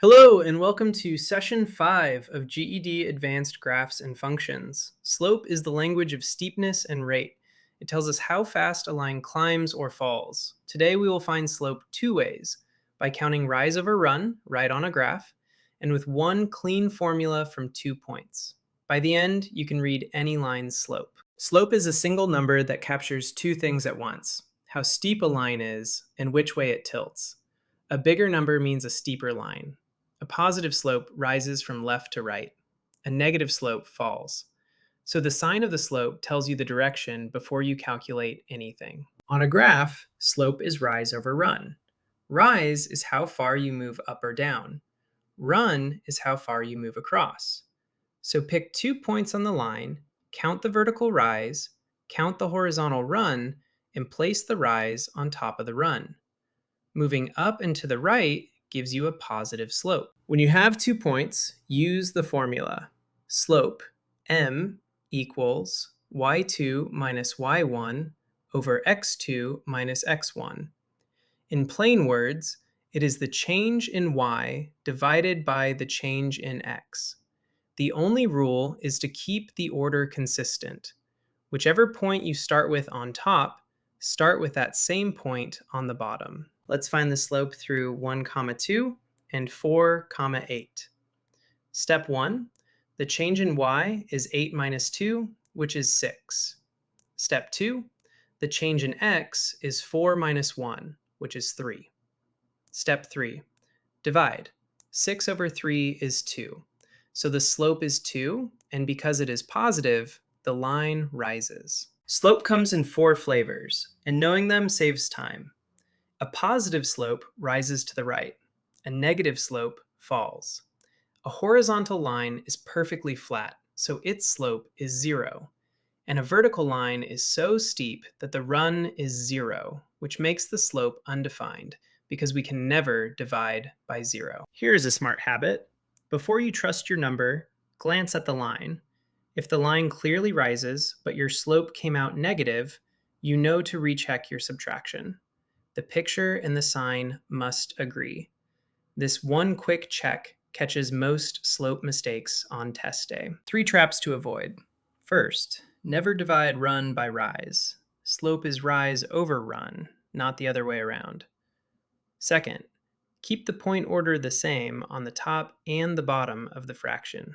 Hello, and welcome to Session 5 of GED Advanced Graphs and Functions. Slope is the language of steepness and rate. It tells us how fast a line climbs or falls. Today we will find slope two ways, by counting rise over run, right on a graph, and with one clean formula from 2 points. By the end, you can read any line's slope. Slope is a single number that captures two things at once, how steep a line is and which way it tilts. A bigger number means a steeper line. A positive slope rises from left to right. A negative slope falls. So the sign of the slope tells you the direction before you calculate anything. On a graph, slope is rise over run. Rise is how far you move up or down. Run is how far you move across. So pick 2 points on the line, count the vertical rise, count the horizontal run, and place the rise on top of the run. Moving up and to the right gives you a positive slope. When you have 2 points, use the formula. Slope m equals y2 minus y1 over x2 minus x1. In plain words, it is the change in y divided by the change in x. The only rule is to keep the order consistent. Whichever point you start with on top, start with that same point on the bottom. Let's find the slope through 1, 2 and 4, 8. Step 1, the change in y is 8 minus 2, which is 6. Step 2, the change in x is 4 minus 1, which is 3. Step 3, divide. 6 over 3 is 2. So the slope is 2, and because it is positive, the line rises. Slope comes in 4 flavors, and knowing them saves time. A positive slope rises to the right. A negative slope falls. A horizontal line is perfectly flat, so its slope is 0. And a vertical line is so steep that the run is 0, which makes the slope undefined, because we can never divide by 0. Here's a smart habit. Before you trust your number, glance at the line. If the line clearly rises, but your slope came out negative, you know to recheck your subtraction. The picture and the sign must agree. This one quick check catches most slope mistakes on test day. 3 traps to avoid. First, never divide run by rise. Slope is rise over run, not the other way around. Second, keep the point order the same on the top and the bottom of the fraction.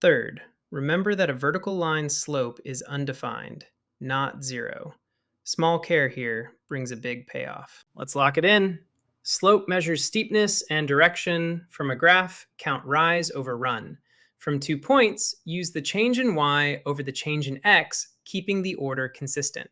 Third, remember that a vertical line's slope is undefined, not 0. Small care here brings a big payoff. Let's lock it in. Slope measures steepness and direction. From a graph, count rise over run. From 2 points, use the change in y over the change in x, keeping the order consistent.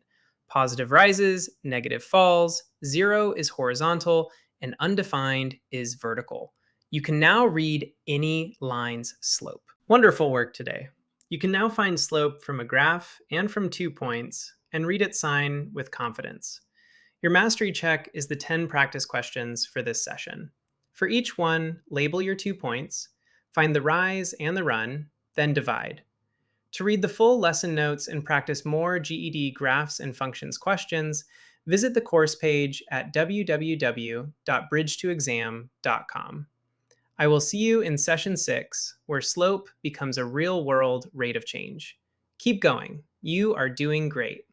Positive rises, negative falls, 0 is horizontal, and undefined is vertical. You can now read any line's slope. Wonderful work today. You can now find slope from a graph and from 2 points, and read its sign with confidence. Your mastery check is the 10 practice questions for this session. For each one, label your 2 points, find the rise and the run, then divide. To read the full lesson notes and practice more GED graphs and functions questions, visit the course page at www.bridgetoexam.com. I will see you in Session 6, where slope becomes a real-world rate of change. Keep going. You are doing great.